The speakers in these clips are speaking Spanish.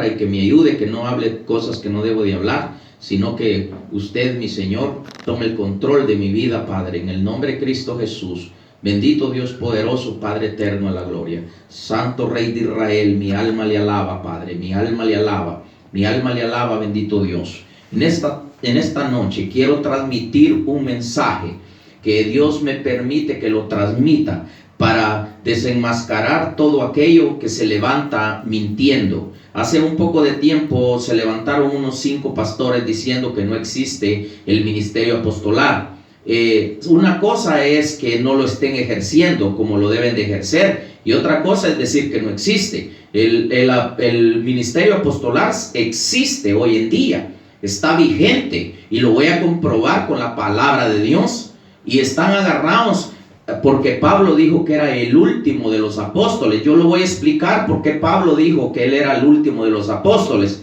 palabra y que me ayude, que no hable cosas que no debo de hablar, sino que usted, mi Señor, tome el control de mi vida, Padre, en el nombre de Cristo Jesús. Bendito Dios poderoso, Padre eterno a la gloria. Santo Rey de Israel, mi alma le alaba, Padre, mi alma le alaba, mi alma le alaba, bendito Dios. En esta noche quiero transmitir un mensaje que Dios me permite que lo transmita para desenmascarar todo aquello que se levanta mintiendo. Hace un poco de tiempo se levantaron unos 5 pastores diciendo que no existe el ministerio apostolar. Una cosa es que no lo estén ejerciendo como lo deben de ejercer, y otra cosa es decir que no existe. El ministerio apostolar existe hoy en día, está vigente, y lo voy a comprobar con la palabra de Dios. Y están agarrados porque Pablo dijo que era el último de los apóstoles. Yo lo voy a explicar por qué Pablo dijo que él era el último de los apóstoles,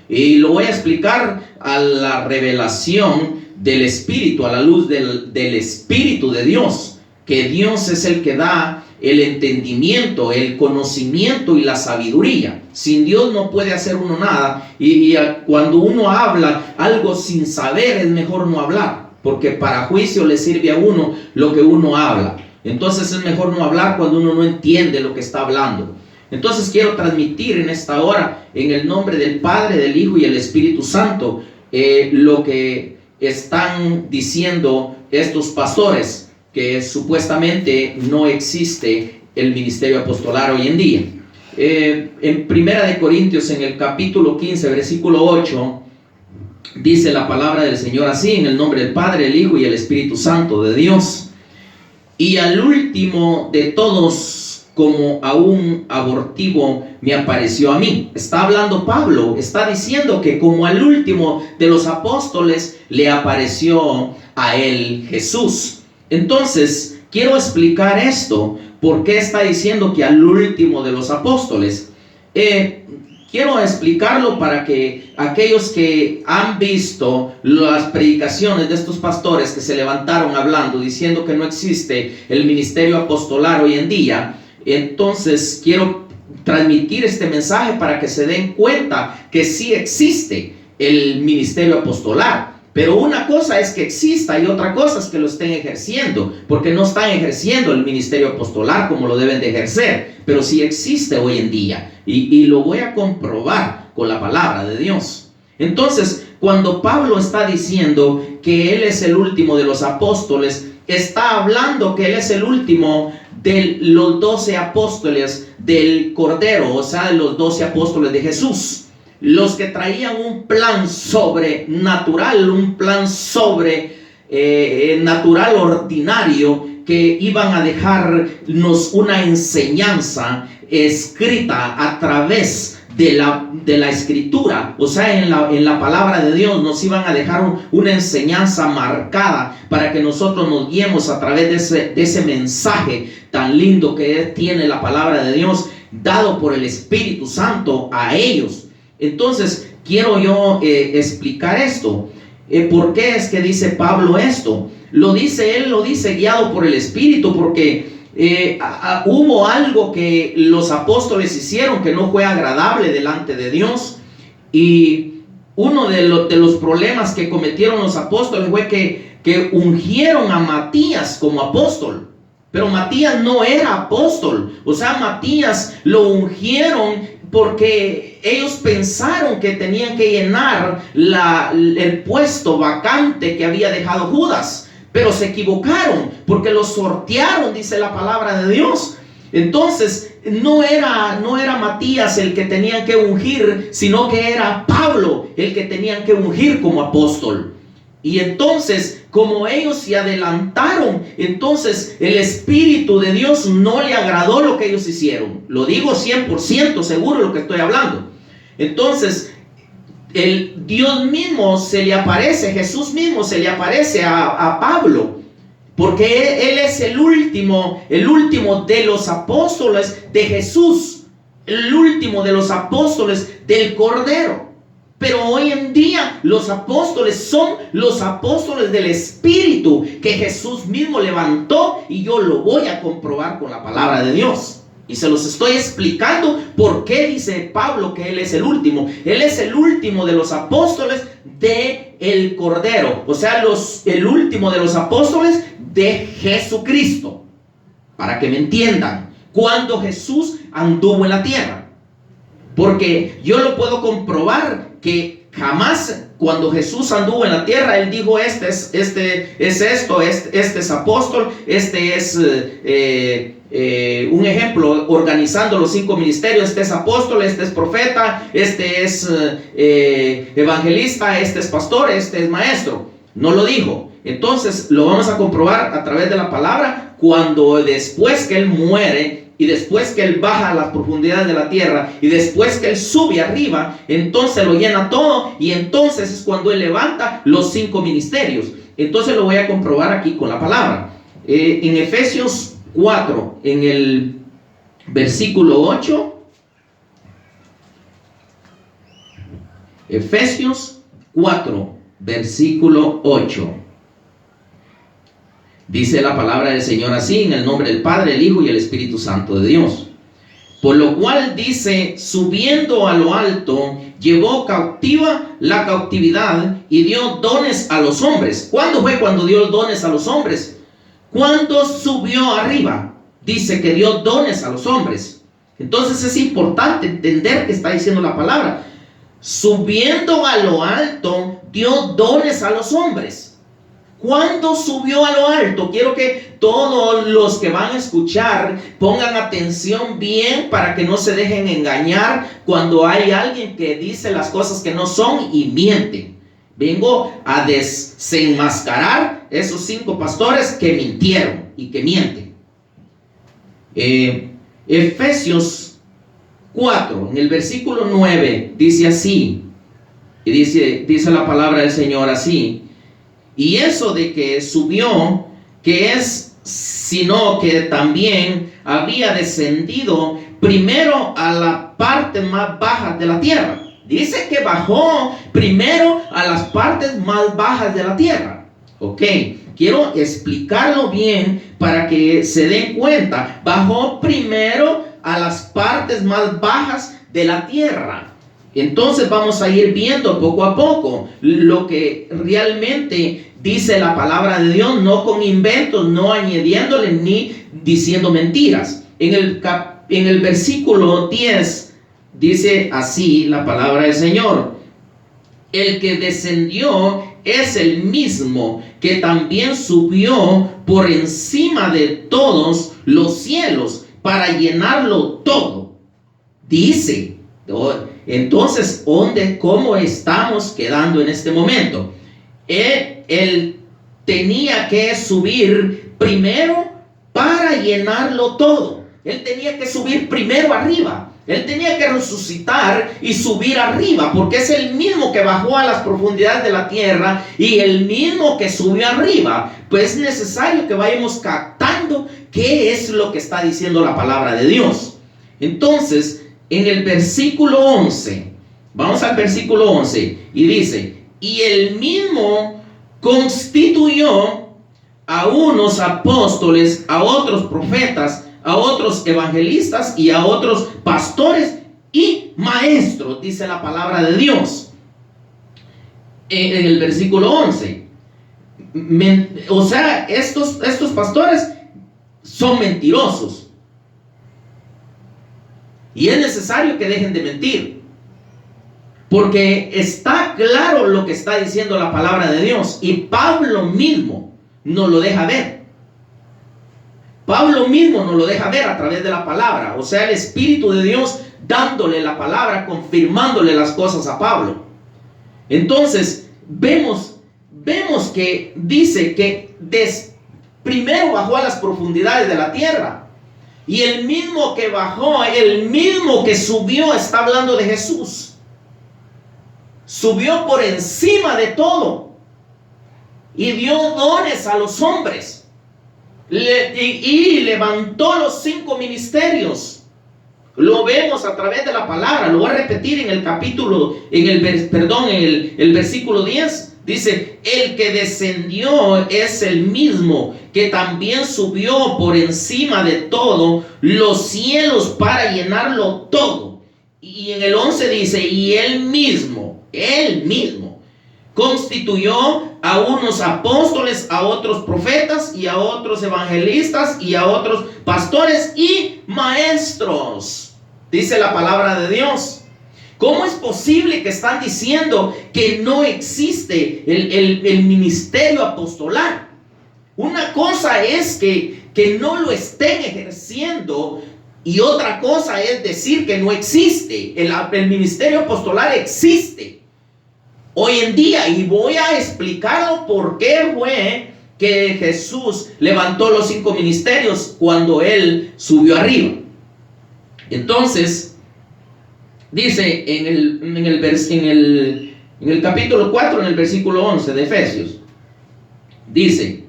y lo voy a explicar a la revelación del Espíritu, a la luz del Espíritu de Dios, que Dios es el que da el entendimiento, el conocimiento y la sabiduría. Sin Dios no puede hacer uno nada, y cuando uno habla algo sin saber es mejor no hablar, porque para juicio le sirve a uno lo que uno habla. Entonces es mejor no hablar cuando uno no entiende lo que está hablando. Entonces quiero transmitir en esta hora, en el nombre del Padre, del Hijo y el Espíritu Santo, lo que están diciendo estos pastores, que supuestamente no existe el ministerio apostolar hoy en día. En Primera de Corintios, en el capítulo 15, versículo 8, dice la palabra del Señor así: en el nombre del Padre, el Hijo y el Espíritu Santo de Dios. Y al último de todos, como a un abortivo, me apareció a mí. Está hablando Pablo, está diciendo que como al último de los apóstoles le apareció a él Jesús. Entonces, quiero explicar esto. ¿Por qué está diciendo que al último de los apóstoles? Quiero explicarlo para que aquellos que han visto las predicaciones de estos pastores que se levantaron hablando, diciendo que no existe el ministerio apostolar hoy en día, entonces quiero transmitir este mensaje para que se den cuenta que sí existe el ministerio apostolar. Pero una cosa es que exista y otra cosa es que lo estén ejerciendo, porque no están ejerciendo el ministerio apostolar como lo deben de ejercer, pero sí existe hoy en día, y lo voy a comprobar con la palabra de Dios. Entonces, cuando Pablo está diciendo que él es el último de los apóstoles, está hablando que él es el último de los 12 apóstoles del Cordero, o sea, de los 12 apóstoles de Jesús. Los que traían un plan sobrenatural, un plan natural ordinario, que iban a dejarnos una enseñanza escrita a través de la escritura, o sea, en la palabra de Dios. Nos iban a dejar una enseñanza marcada para que nosotros nos guiemos a través de ese mensaje tan lindo que tiene la palabra de Dios, dado por el Espíritu Santo a ellos. Entonces, quiero yo explicar esto. ¿Por qué es que dice Pablo esto? Él lo dice guiado por el Espíritu, porque hubo algo que los apóstoles hicieron que no fue agradable delante de Dios. Y uno de los problemas que cometieron los apóstoles fue que ungieron a Matías como apóstol. Pero Matías no era apóstol. O sea, Matías lo ungieron porque ellos pensaron que tenían que llenar el puesto vacante que había dejado Judas, pero se equivocaron porque los sortearon, dice la palabra de Dios. Entonces no era Matías el que tenían que ungir, sino que era Pablo el que tenían que ungir como apóstol. Y entonces, como ellos se adelantaron, entonces el Espíritu de Dios no le agradó lo que ellos hicieron. Lo digo 100% seguro de lo que estoy hablando. Entonces, el Dios mismo se le aparece, Jesús mismo se le aparece a Pablo, porque él es el último de los apóstoles de Jesús, el último de los apóstoles del Cordero. Pero hoy en día los apóstoles son los apóstoles del Espíritu que Jesús mismo levantó, y yo lo voy a comprobar con la palabra de Dios. Y se los estoy explicando por qué dice Pablo que Él es el último. Él es el último de los apóstoles del Cordero. O sea, el último de los apóstoles de Jesucristo. Para que me entiendan, cuando Jesús anduvo en la tierra. Porque yo lo puedo comprobar que jamás cuando Jesús anduvo en la tierra, Él dijo, este es apóstol, este es un ejemplo, organizando los 5 ministerios, este es apóstol, este es profeta, este es evangelista, este es pastor, este es maestro. No lo dijo. Entonces lo vamos a comprobar a través de la palabra, cuando después que Él muere y después que Él baja a las profundidades de la tierra y después que Él sube arriba, entonces lo llena todo, y entonces es cuando Él levanta los 5 ministerios. Entonces lo voy a comprobar aquí con la palabra. En Efesios 4, en el versículo 8, Efesios 4, versículo 8. Dice la palabra del Señor así, en el nombre del Padre, el Hijo y el Espíritu Santo de Dios. Por lo cual dice, subiendo a lo alto, llevó cautiva la cautividad y dio dones a los hombres. ¿Cuándo fue cuando dio dones a los hombres? Cuando subió arriba. Dice que dio dones a los hombres. Entonces es importante entender que está diciendo la palabra. Subiendo a lo alto, dio dones a los hombres. ¿Cuándo subió a lo alto? Quiero que todos los que van a escuchar pongan atención bien para que no se dejen engañar cuando hay alguien que dice las cosas que no son y mienten. Vengo a desenmascarar esos 5 pastores que mintieron y que mienten. Efesios 4, en el versículo 9, dice así, y dice la palabra del Señor así. Y eso de que subió, que es, sino que también había descendido primero a la parte más baja de la tierra. Dice que bajó primero a las partes más bajas de la tierra. Ok, quiero explicarlo bien para que se den cuenta. Bajó primero a las partes más bajas de la tierra. Entonces vamos a ir viendo poco a poco lo que realmente dice la palabra de Dios, no con inventos, no añadiéndole ni diciendo mentiras. En el versículo 10 dice así la palabra del Señor: el que descendió es el mismo que también subió por encima de todos los cielos para llenarlo todo. Dice. Entonces, ¿cómo estamos quedando en este momento? Él tenía que subir primero para llenarlo todo. Él tenía que subir primero arriba. Él tenía que resucitar y subir arriba, porque es el mismo que bajó a las profundidades de la tierra y el mismo que subió arriba. Pues es necesario que vayamos captando qué es lo que está diciendo la palabra de Dios. Entonces, en el versículo 11, vamos al versículo 11, y dice, y el mismo constituyó a unos apóstoles, a otros profetas, a otros evangelistas y a otros pastores y maestros, dice la palabra de Dios. En el versículo 11, o sea, estos pastores son mentirosos. Y es necesario que dejen de mentir, porque está claro lo que está diciendo la palabra de Dios, y Pablo mismo nos lo deja ver. Pablo mismo nos lo deja ver a través de la palabra, o sea, el Espíritu de Dios dándole la palabra, confirmándole las cosas a Pablo. Entonces vemos que dice que primero bajó a las profundidades de la tierra. Y el mismo que bajó, el mismo que subió, está hablando de Jesús. Subió por encima de todo y dio dones a los hombres. Y levantó los 5 ministerios. Lo vemos a través de la palabra. Lo voy a repetir en el versículo 10. Dice, el que descendió es el mismo que también subió por encima de todo los cielos para llenarlo todo. Y en el 11 dice, y él mismo constituyó a unos apóstoles, a otros profetas y a otros evangelistas y a otros pastores y maestros. Dice la palabra de Dios. ¿Cómo es posible que están diciendo que no existe el ministerio apostolar? Una cosa es que no lo estén ejerciendo y otra cosa es decir que no existe. El ministerio apostolar existe hoy en día, y voy a explicarlo por qué fue que Jesús levantó los 5 ministerios cuando él subió arriba. Entonces, dice en el capítulo 4, en el versículo 11 de Efesios, dice,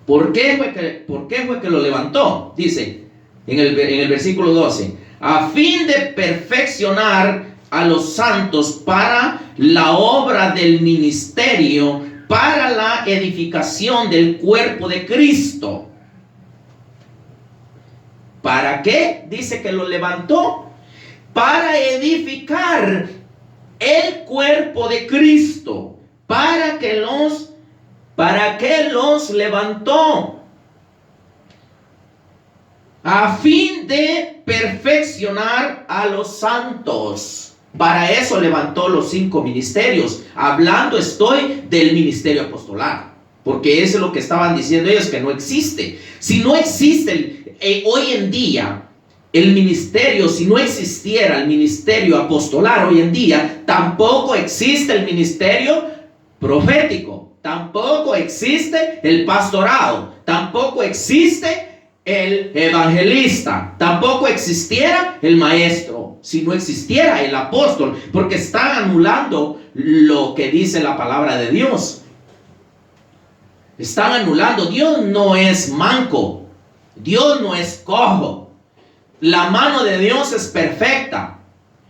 ¿por qué fue que lo levantó? Dice en el versículo 12, a fin de perfeccionar a los santos para la obra del ministerio, para la edificación del cuerpo de Cristo. ¿Para qué? Dice que lo levantó para edificar el cuerpo de Cristo. ¿Para qué los levantó? A fin de perfeccionar a los santos. Para eso levantó los 5 ministerios. Hablando estoy del ministerio apostolar, porque eso es lo que estaban diciendo ellos, que no existe. Si no existe hoy en día el ministerio, si no existiera el ministerio apostolar hoy en día, tampoco existe el ministerio profético, tampoco existe el pastorado, tampoco existe el evangelista, tampoco existiera el maestro, si no existiera el apóstol, porque están anulando lo que dice la palabra de Dios. Están anulando. Dios no es manco, Dios no es cojo. La mano de Dios es perfecta.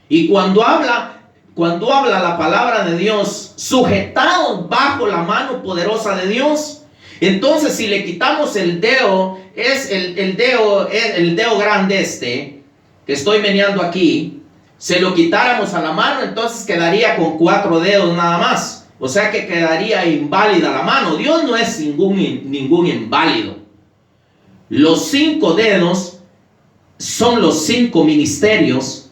Y cuando habla la palabra de Dios, sujetados bajo la mano poderosa de Dios, entonces si le quitamos el dedo, es el dedo grande que estoy meneando aquí, se lo quitáramos a la mano, entonces quedaría con 4 dedos nada más. O sea que quedaría inválida la mano. Dios no es ningún inválido. Los 5 dedos son los 5 ministerios